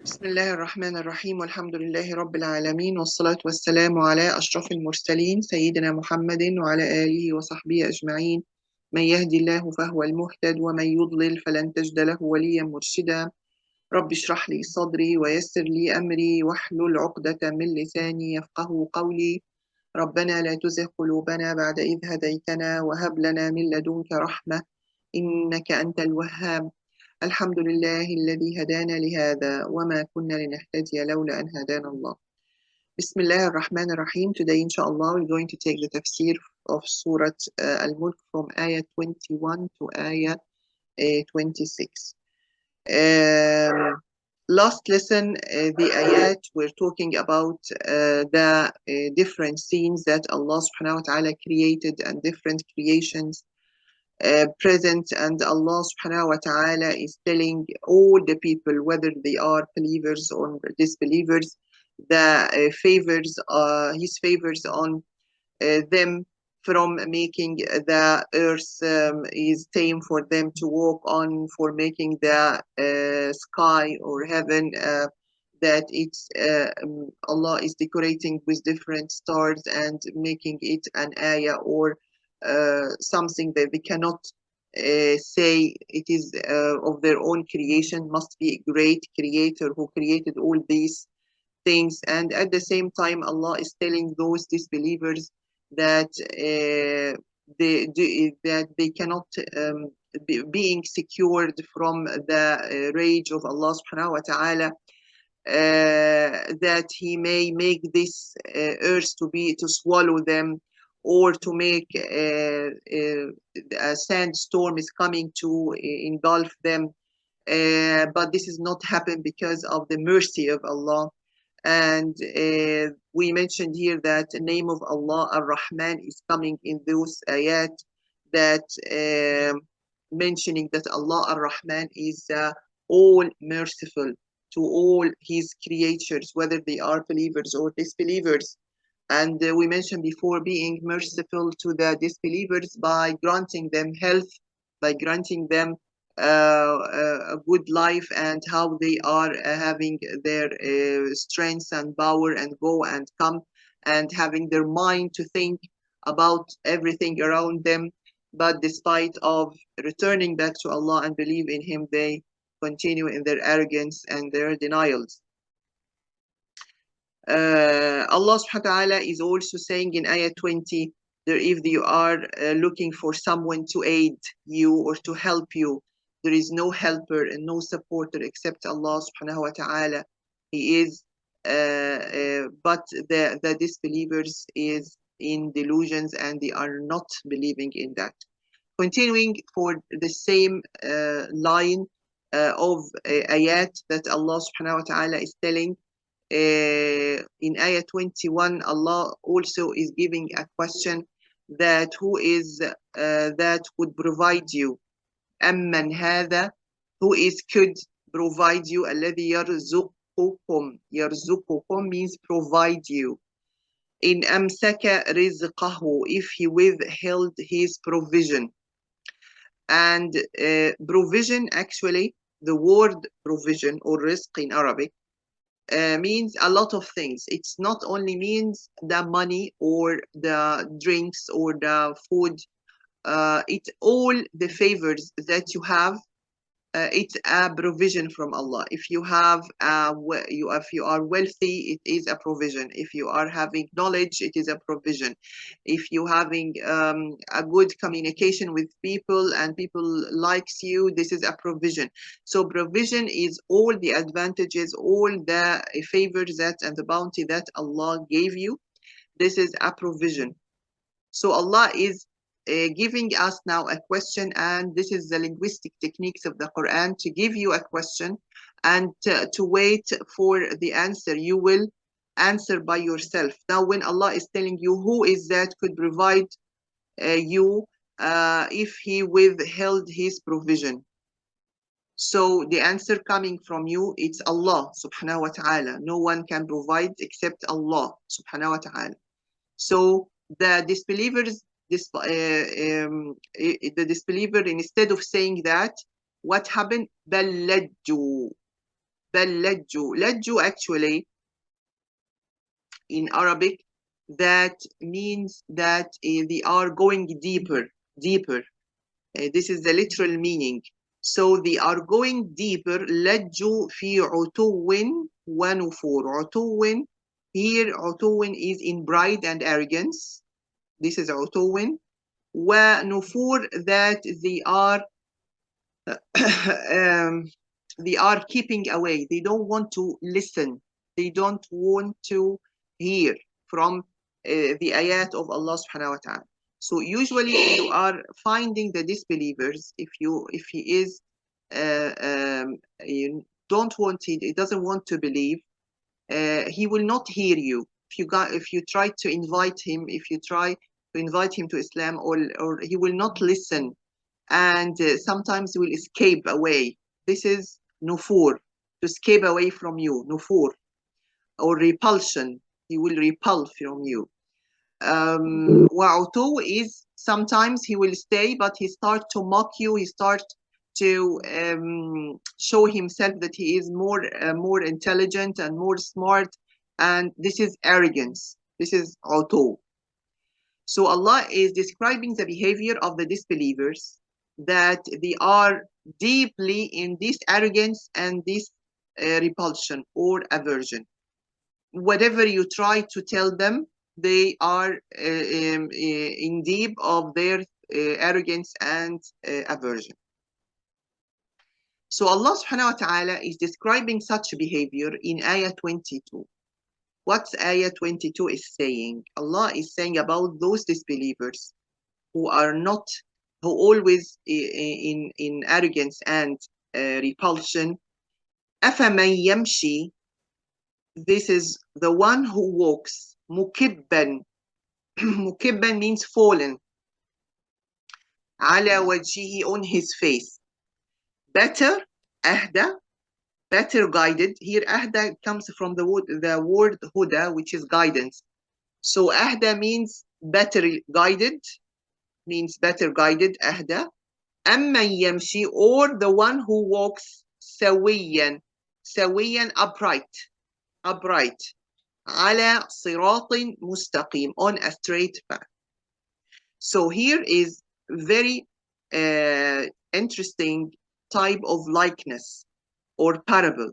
بسم الله الرحمن الرحيم والحمد لله رب العالمين والصلاة والسلام على أشرف المرسلين سيدنا محمد وعلى آله وصحبه أجمعين. من يهدي الله فهو المهتد ومن يضلل فلن تجد له وليا مرشدا. رب اشرح لي صدري ويسر لي أمري واحلل عقدة من لساني يفقه قولي. ربنا لا تزغ قلوبنا بعد إذ هديتنا وهب لنا من لدنك رحمة إنك أنت الوهاب. الحمد لله الذي هدانا لهذا وما كنا لنهتدي لولا أن هدانا الله. بسم الله الرحمن الرحيم. Today, inshallah, we're going to take the tafsir of Surat Almulk from ayah 21 to ayah 26. Last lesson, the ayat, we're talking about the different scenes that Allah subhanahu wa ta'ala created and different creations present, and Allah subhanahu wa ta'ala is telling all the people, whether they are believers or disbelievers, the his favors on them, from making the earth is tame for them to walk on, for making the sky or heaven that it's Allah is decorating with different stars and making it an ayah, or something that they cannot say it is of their own creation, must be a great creator who created all these things. And at the same time, Allah is telling those disbelievers that they cannot being secured from the rage of Allah subhanahu wa ta'ala, that he may make this earth to swallow them, or to make a sandstorm is coming to engulf them. But this is not happen because of the mercy of Allah. And we mentioned here that the name of Allah Ar-Rahman is coming in those ayat, that mentioning that Allah Ar-Rahman is all merciful to all his creatures, whether they are believers or disbelievers. And we mentioned before, being merciful to the disbelievers by granting them health, by granting them a good life, and how they are having their strength and power and go and come, and having their mind to think about everything around them. But despite of returning back to Allah and believe in Him, they continue in their arrogance and their denials. Allah subhanahu wa ta'ala is also saying in ayah 20 that if you are looking for someone to aid you or to help you, there is no helper and no supporter except Allah subhanahu wa ta'ala. He is, but the disbelievers is in delusions and they are not believing in that. Continuing for the same line of ayat that Allah subhanahu wa ta'ala is telling, in ayah 21, Allah also is giving a question that who is that would provide you? أَمَّنْ هَذَا, who is could provide you? الَّذِي يَرْزُقُكُمْ. يَرْزُقُكُمْ means provide you. In أَمْسَكَ رِزْقَهُ, if he withheld his provision. And provision, actually, the word provision or rizq in Arabic means a lot of things. It's not only means the money or the drinks or the food. It's all the favors that you have. It's a provision from Allah. If you have, if you are wealthy, it is a provision. If you are having knowledge, it is a provision. If you having a good communication with people and people likes you, this is a provision. So provision is all the advantages, all the favors that and the bounty that Allah gave you. This is a provision. So Allah is giving us now a question, and this is the linguistic techniques of the Quran, to give you a question and to wait for the answer. You will answer by yourself. Now, when Allah is telling you who is that could provide you if he withheld his provision, so the answer coming from you, it's Allah subhanahu wa ta'ala. No one can provide except Allah subhanahu wa ta'ala. So the disbelievers, the disbeliever, instead of saying that, what happened? بَلَّجُّوا. بل لجوا. لجوا actually in Arabic, that means that they are going deeper, deeper. This is the literal meaning. So they are going deeper. لجوا في عتو ونفور. عتو, here عتو is in pride and arrogance. This is عتو. ونفور, that they are keeping away. They don't want to listen. They don't want to hear from the ayat of Allah subhanahu wa ta'ala. So usually you are finding the disbelievers, if he is you don't want it, he doesn't want to believe, he will not hear you. If you try to invite him, if you try to invite him to Islam, or he will not listen, and sometimes he will escape away. This is nufur, to escape away from you, nufur, or repulsion. He will repel from you. Wa'utu is sometimes he will stay, but he start to mock you. He start to show himself that he is more intelligent and more smart, and this is arrogance. This is utu. So Allah is describing the behavior of the disbelievers, that they are deeply in this arrogance and this repulsion or aversion. Whatever you try to tell them, they are in deep of their arrogance and aversion. So Allah subhanahu wa ta'ala is describing such behavior in ayah 22. What ayah 22 is saying? Allah is saying about those disbelievers who are not, who always in arrogance and repulsion. أَفَمَنْ يَمْشِي, this is the one who walks, مُكِبًّا. مُكِبًّا means fallen. عَلَى وَجْهِهِ, on his face. Better, أهدى, better guided. Here أهدى comes from the word huda, which is guidance. So أهدى means better guided, means better guided, أهدى. أَمَّنْ يَمْشِي, or the one who walks سويا. سويا, upright. Upright. على صراط مستقيم, on a straight path. So here is very interesting type of likeness or parable.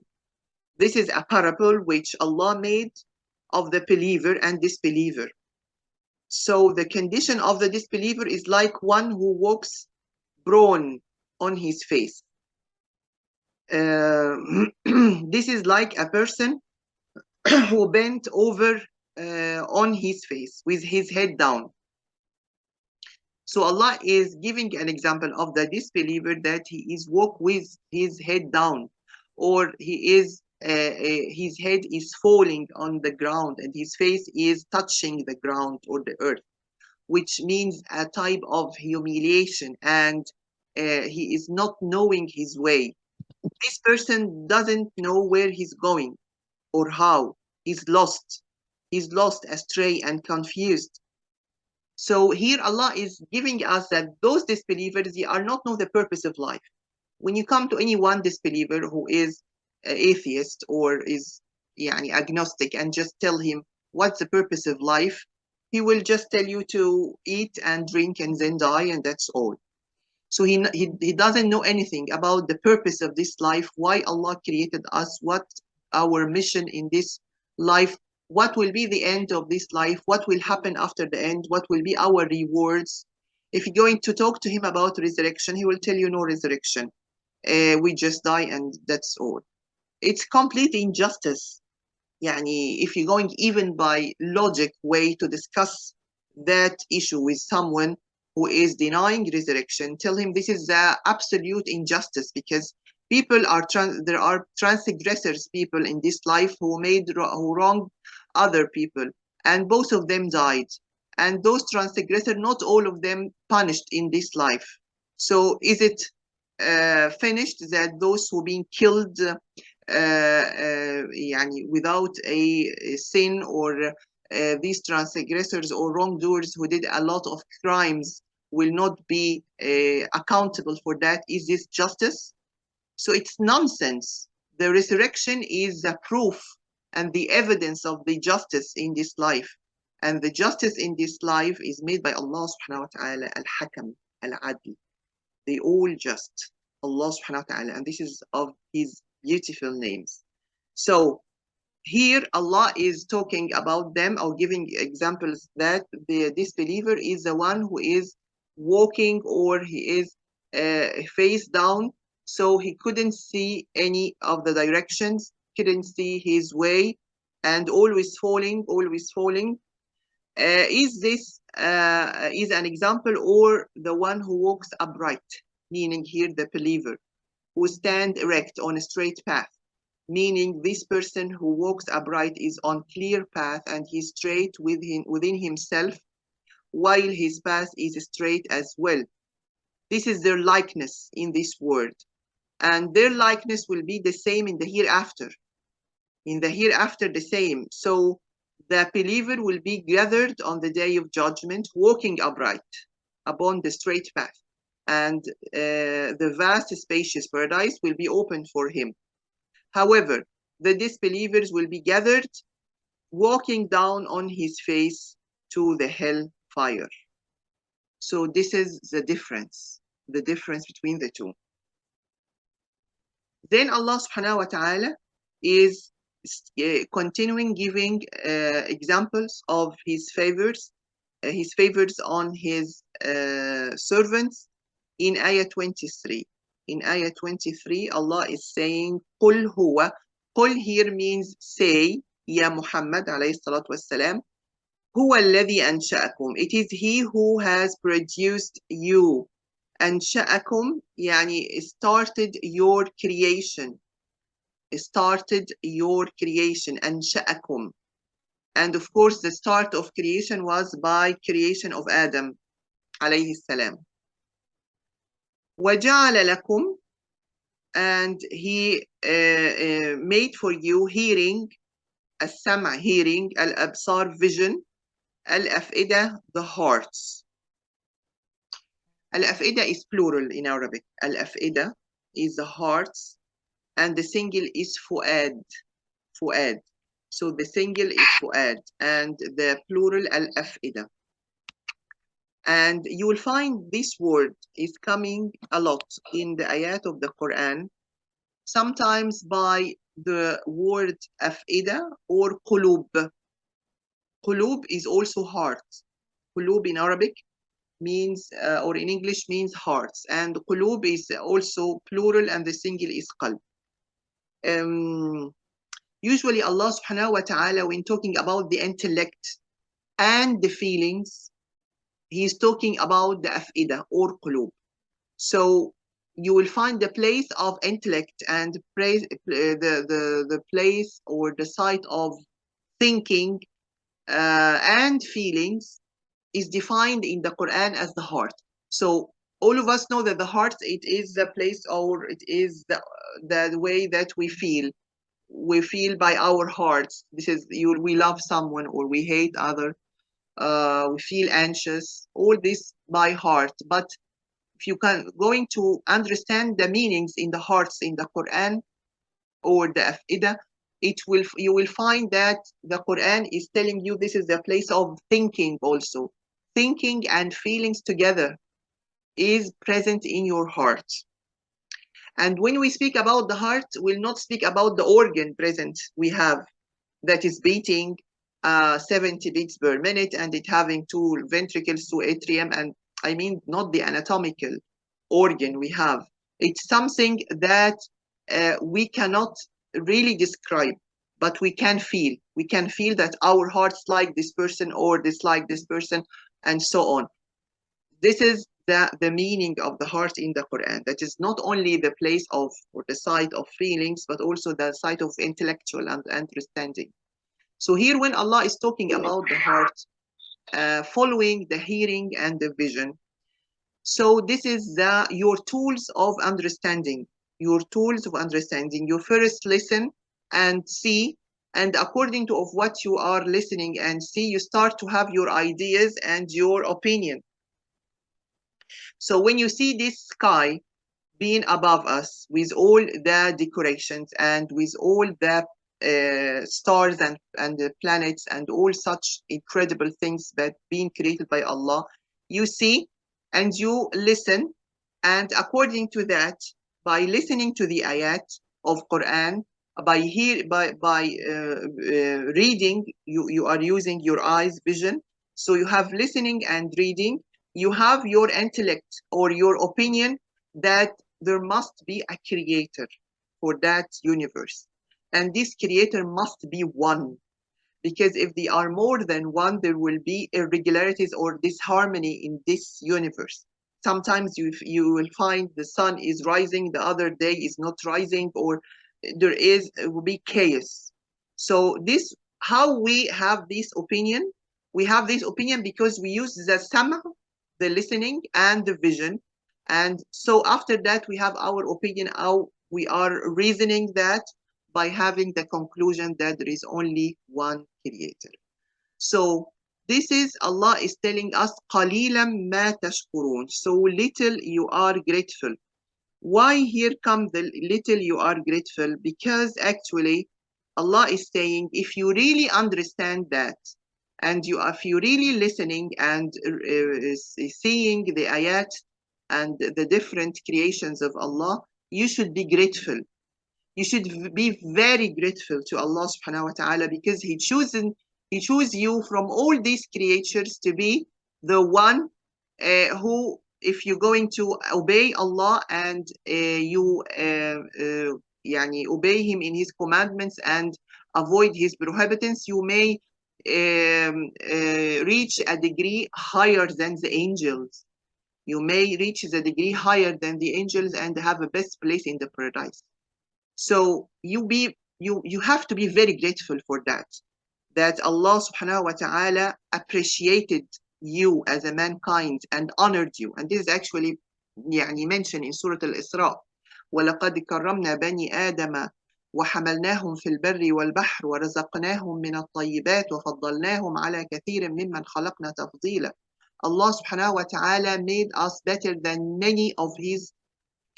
This is a parable which Allah made of the believer and disbeliever. So the condition of the disbeliever is like one who walks prone on his face. This is like a person who bent over on his face with his head down. So Allah is giving an example of the disbeliever, that he is walk with his head down, or he is his head is falling on the ground and his face is touching the ground or the earth, which means a type of humiliation, and he is not knowing his way. This person doesn't know where he's going or how. He's lost. He's lost, astray, and confused. So here Allah is giving us that those disbelievers, they are not know the purpose of life. When you come to any one disbeliever who is atheist or is agnostic, and just tell him what's the purpose of life, he will just tell you to eat and drink and then die, and that's all. So he doesn't know anything about the purpose of this life, why Allah created us, what our mission in this life, what will be the end of this life, what will happen after the end, what will be our rewards. If you're going to talk to him about resurrection, he will tell you no resurrection. We just die and that's all. It's complete injustice. If you're going even by logic way to discuss that issue with someone who is denying resurrection, tell him this is the absolute injustice, because people are there are transgressors, people in this life who wronged other people, and both of them died. And those transgressors, not all of them punished in this life. So is it finished that those who being killed without a sin, or these transgressors or wrongdoers who did a lot of crimes will not be accountable for that? Is this justice? So it's nonsense. The resurrection is the proof and the evidence of the justice in this life. And the justice in this life is made by Allah subhanahu wa ta'ala, al-Hakam, al-Adl, the all just, Allah subhanahu wa ta'ala. And this is of his beautiful names. So here Allah is talking about them or giving examples that the disbeliever is the one who is walking or he is face down, so he couldn't see any of the directions, couldn't see his way, and always falling, always falling. Is this is an example, or the one who walks upright, meaning here the believer, who stand erect on a straight path, meaning this person who walks upright is on clear path and he's straight within himself, while his path is straight as well. This is their likeness in this world, and their likeness will be the same in the hereafter. In the hereafter, the same. So the believer will be gathered on the day of judgment, walking upright upon the straight path, and the vast, spacious paradise will be opened for him. However, the disbelievers will be gathered, walking down on his face to the hell fire. So this is the difference between the two. Then Allah subhanahu wa ta'ala is continuing giving examples of his favors on his servants in ayah 23. In ayah 23, Allah is saying, قُلْ هُوَ. قُلْ here means say, Ya Muhammad alayhi salatu wassalam, هُوَ الَّذِي أَنْشَأَكُمْ. It is he who has produced you. أنشأكم يعني started your creation. Started your creation. أنشأكم. And of course, the start of creation was by creation of Adam alayhi salam. وَجَعَلَ لَكُمْ, and he made for you hearing, السمع hearing, الأبصار vision, الأفئدة the hearts. الأفئدة is plural in Arabic. الأفئدة is the hearts, and the single is فؤاد. فؤاد. So the single is فؤاد, and the plural الأفئدة. And you will find this word is coming a lot in the ayat of the Quran, sometimes by the word afida or qulub. Qulub is also heart. Qulub in Arabic means, or in English means hearts. And qulub is also plural and the single is qalb. Usually Allah subhanahu wa ta'ala, when talking about the intellect and the feelings, he's talking about the afida or qulub. So you will find the place of intellect and the place or the site of thinking and feelings is defined in the Quran as the heart. So all of us know that the heart, it is the place, or it is the way that we feel. We feel by our hearts. This is we love someone or we hate other. We feel anxious. All this by heart. But if you can going to understand the meanings in the hearts in the Quran or the afida, you will find that the Quran is telling you this is the place of thinking also. Thinking and feelings together is present in your heart. And when we speak about the heart, we'll not speak about the organ present we have that is beating 70 beats per minute and it having 2 ventricles, 2 atrium, and I mean not the anatomical organ we have. It's something that we cannot really describe, but we can feel. We can feel that our hearts like this person or dislike this person, and so on. This is the meaning of the heart in the Quran. That is not only the place of or the site of feelings, but also the site of intellectual and understanding. So here when Allah is talking about the heart, following the hearing and the vision, so this is your tools of understanding. Your tools of understanding. You first listen and see, and according to of what you are listening and see, you start to have your ideas and your opinion. So when you see this sky, being above us with all the decorations and with all the stars and the planets and all such incredible things that being created by Allah, you see and you listen, and according to that, by listening to the ayat of Quran, by reading, you are using your eyes vision, so you have listening and reading, you have your intellect or your opinion that there must be a creator for that universe. And this creator must be one. Because if they are more than one, there will be irregularities or disharmony in this universe. Sometimes you will find the sun is rising, the other day is not rising, or it will be chaos. So this, how we have this opinion? We have this opinion because we use the sama, the listening, and the vision. And so after that, we have our opinion, how we are reasoning that by having the conclusion that there is only one creator. So this is Allah is telling us, قَلِيلًا مَا تَشْكُرُونَ. So little you are grateful. Why here come the little you are grateful? Because actually Allah is saying, if you really understand that, and if you really listening and seeing the ayat and the different creations of Allah, you should be grateful. You should be very grateful to Allah subhanahu wa ta'ala, because He chose you from all these creatures to be the one who, if you're going to obey Allah and you obey Him in His commandments and avoid His prohibitions, you may reach a degree higher than the angels. You may reach the degree higher than the angels and have a best place in the paradise. So you have to be very grateful for that. That Allah subhanahu wa ta'ala appreciated you as a mankind and honored you. And this is actually mentioned in Surah Al-Isra. وَلَقَدْ كَرَّمْنَا بَنِي آدَمَ وَحَمَلْنَاهُمْ فِي الْبَرِّ وَالْبَحْرِ وَرَزَقْنَاهُم مِّنَ الطَّيِّبَاتِ وَفَضَّلْنَاهُم عَلَى كَثِيرٍ مِّمَّنْ خَلَقْنَا تَفْضِيلًا. Allah subhanahu wa ta'ala made us better than many of His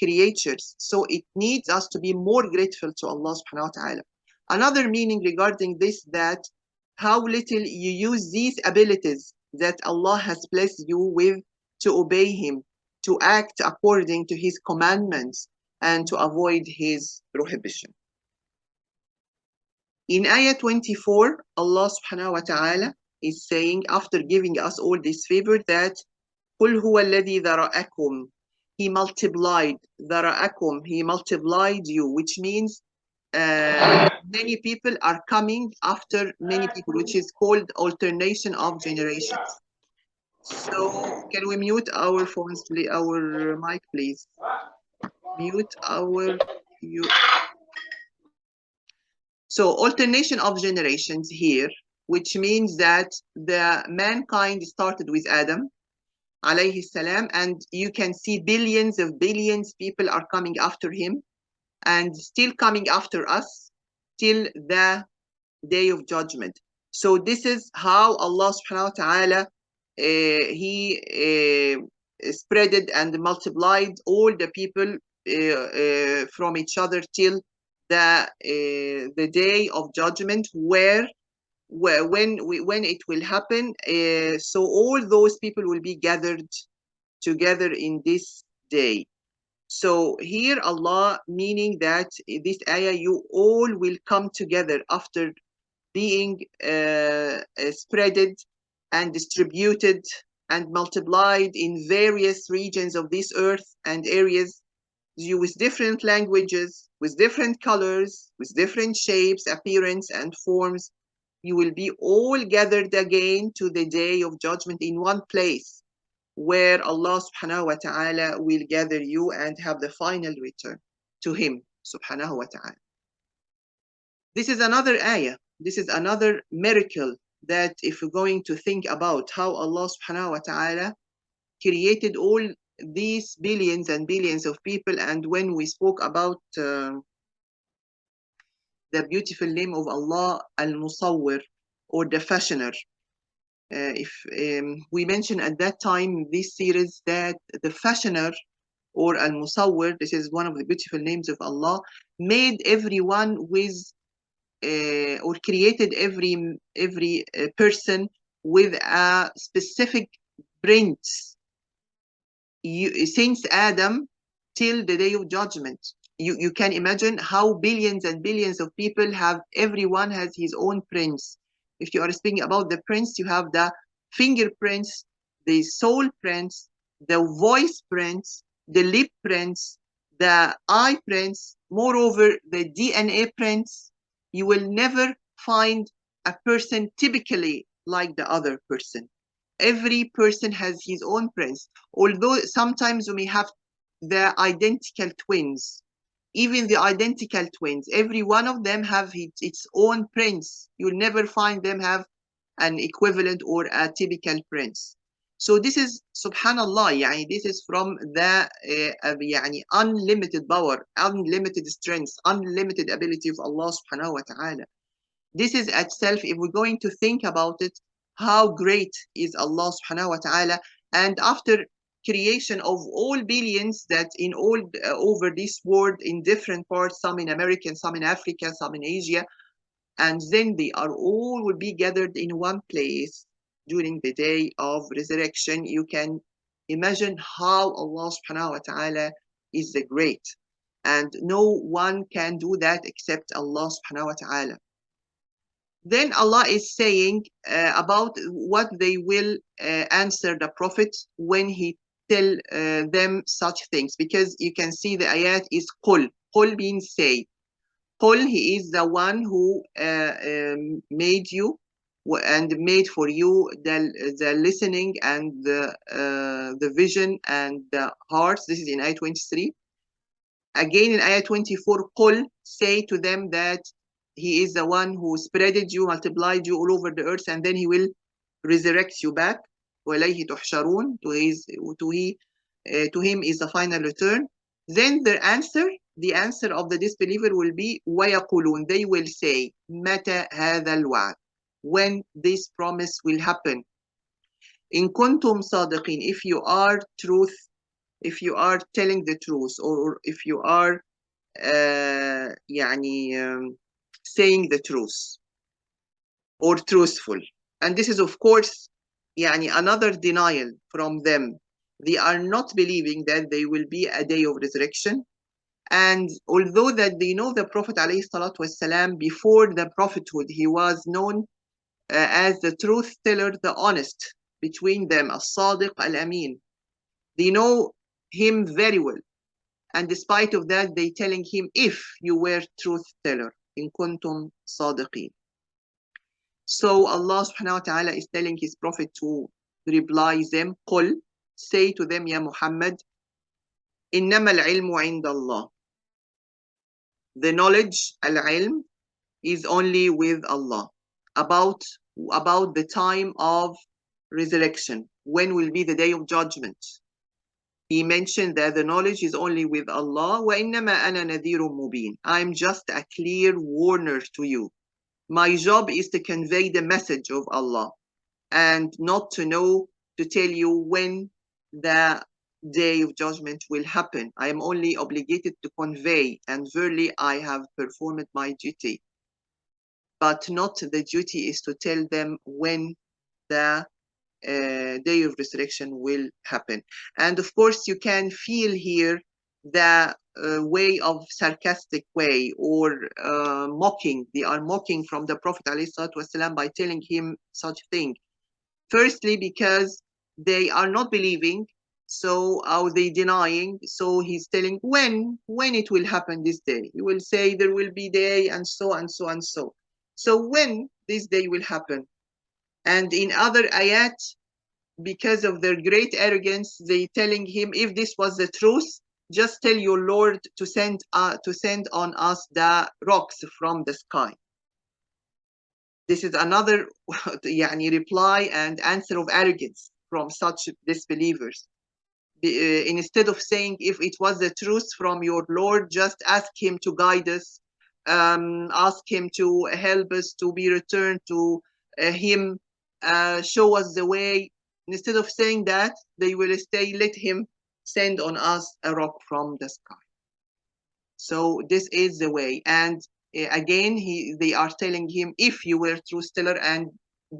creatures. So it needs us to be more grateful to Allah subhanahu wa ta'ala. Another meaning regarding this, that how little you use these abilities that Allah has blessed you with to obey Him, to act according to His commandments, and to avoid His prohibition. In Ayah 24, Allah subhanahu wa ta'ala is saying, after giving us all this favor, that قُلْ هُوَ الَّذِي ذَرَأَكُمْ. He multiplied, ذَرَأَكُمْ, He multiplied you, which means many people are coming after many people, which is called alternation of generations. So can we mute our phones, please, our mic, please? Mute our you. So alternation of generations here, which means that the mankind started with Adam alayhi salam, and you can see billions of billions people are coming after him and still coming after us till the day of judgment. So this is how Allah subhanahu wa ta'ala He spreaded and multiplied all the people from each other till the day of judgment, when it will happen. So all those people will be gathered together in this day. So here Allah meaning that this ayah, you all will come together after being spreaded and distributed and multiplied in various regions of this earth and areas, you with different languages, with different colors, with different shapes, appearance, and forms. You will be all gathered again to the day of judgment in one place, where Allah subhanahu wa ta'ala will gather you and have the final return to Him subhanahu wa ta'ala. This is another ayah. This is another miracle that if we're going to think about how Allah subhanahu wa ta'ala created all these billions and billions of people, and when we spoke about the beautiful name of Allah, Al-Musawwir, or the fashioner. If we mentioned at that time in this series that the fashioner or Al-Musawwir, this is one of the beautiful names of Allah, made everyone with or created every person with a specific prince since Adam till the day of judgment. You can imagine how billions and billions of people have, everyone has his own prints. If you are speaking about the prints, you have the fingerprints, the soul prints, the voice prints, the lip prints, the eye prints, moreover, the DNA prints. You will never find a person typically like the other person. Every person has his own prints, although sometimes we may have the identical twins, even the identical twins, every one of them have its own prince. You'll never find them have an equivalent or a typical prince. So this is subhanallah, يعني this is from the يعني unlimited power, unlimited strength, unlimited ability of Allah subhanahu wa ta'ala. This is itself, if we're going to think about it, how great is Allah subhanahu wa ta'ala. And after creation of all billions that in all over this world, in different parts, some in America, some in Africa, some in Asia, and then they are all will be gathered in one place during the day of resurrection. You can imagine how Allah subhanahu wa ta'ala is the great, and no one can do that except Allah subhanahu wa ta'ala. Then Allah is saying about what they will answer the Prophet when he tell them such things, because you can see the ayat is qul. Qul means say. Qul, he is the one who made you and made for you the listening and the vision and the hearts. This is in ayah 23. Again in ayah 24, qul, say to them that he is the one who spreaded you, multiplied you all over the earth, and then he will resurrect you back. وَإِلَيْهِ تُحْشَرُونَ, to him is the final return. Then the answer of the disbeliever will be وَيَقُولُونَ, they will say مَتَى هَذَا الْوَعْدُ, when this promise will happen. إِن كُنتُمْ صَادِقِينَ, if you are telling the truth, or if you are saying the truth or truthful. And this is of course another denial from them. They are not believing that there will be a day of resurrection. And although that they know the Prophet ﷺ, before the prophethood, he was known as the truth teller, the honest between them, as-sadiq al-amin. They know him very well. And despite of that, they telling him, if you were truth teller, in kuntum sadiqeen. So Allah subhanahu wa ta'ala is telling his prophet to reply them, qul, say to them, Ya Muhammad, innama al-ilmu inda Allah. The knowledge, al-ilm, is only with Allah. About the time of resurrection, when will be the day of judgment. He mentioned that the knowledge is only with Allah. وَإِنَّمَا أَنَا نَذِيرٌ مُبِينٌ. I'm just a clear warner to you. My job is to convey the message of Allah and not to tell you when the day of judgment will happen. I am only obligated to convey, and verily I have performed my duty. But not the duty is to tell them when the day of resurrection will happen. And of course, you can feel here the way of sarcastic way or mocking. They are mocking from the Prophet ﷺ by telling him such thing. Firstly, because they are not believing, so are they denying? So he's telling when it will happen this day. He will say there will be day and so and so and so. So when this day will happen? And in other ayat, because of their great arrogance, they telling him, if this was the truth, just tell your Lord to send on us the rocks from the sky. This is another reply and answer of arrogance from such disbelievers. Instead of saying, if it was the truth from your Lord, just ask him to guide us, ask him to help us to be returned to him, show us the way. Instead of saying that, they will say, let him send on us a rock from the sky. So this is the way. And again, they are telling him, if you were truth teller, and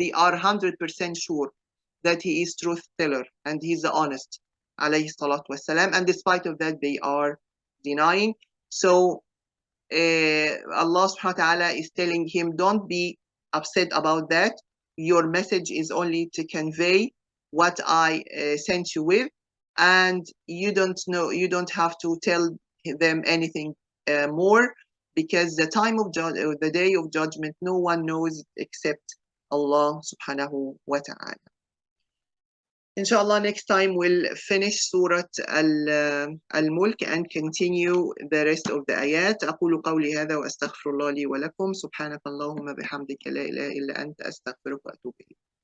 they are 100% sure that he is truth teller and he's the honest, alayhi salatu wasalam. And despite of that, they are denying. So Allah subhanahu wa ta'ala is telling him, don't be upset about that. Your message is only to convey what I sent you with, and you don't have to tell them anything more, because the time of the day of judgment, no one knows except Allah subhanahu wa ta'ala. Inshallah, next time we'll finish Surat Al-Mulk and continue the rest of the ayat. أقول قولي هذا وأستغفر الله لي ولكم. سبحانك اللهم بحمدك لا إله إلا أنت أستغفرك وأتوب إليك.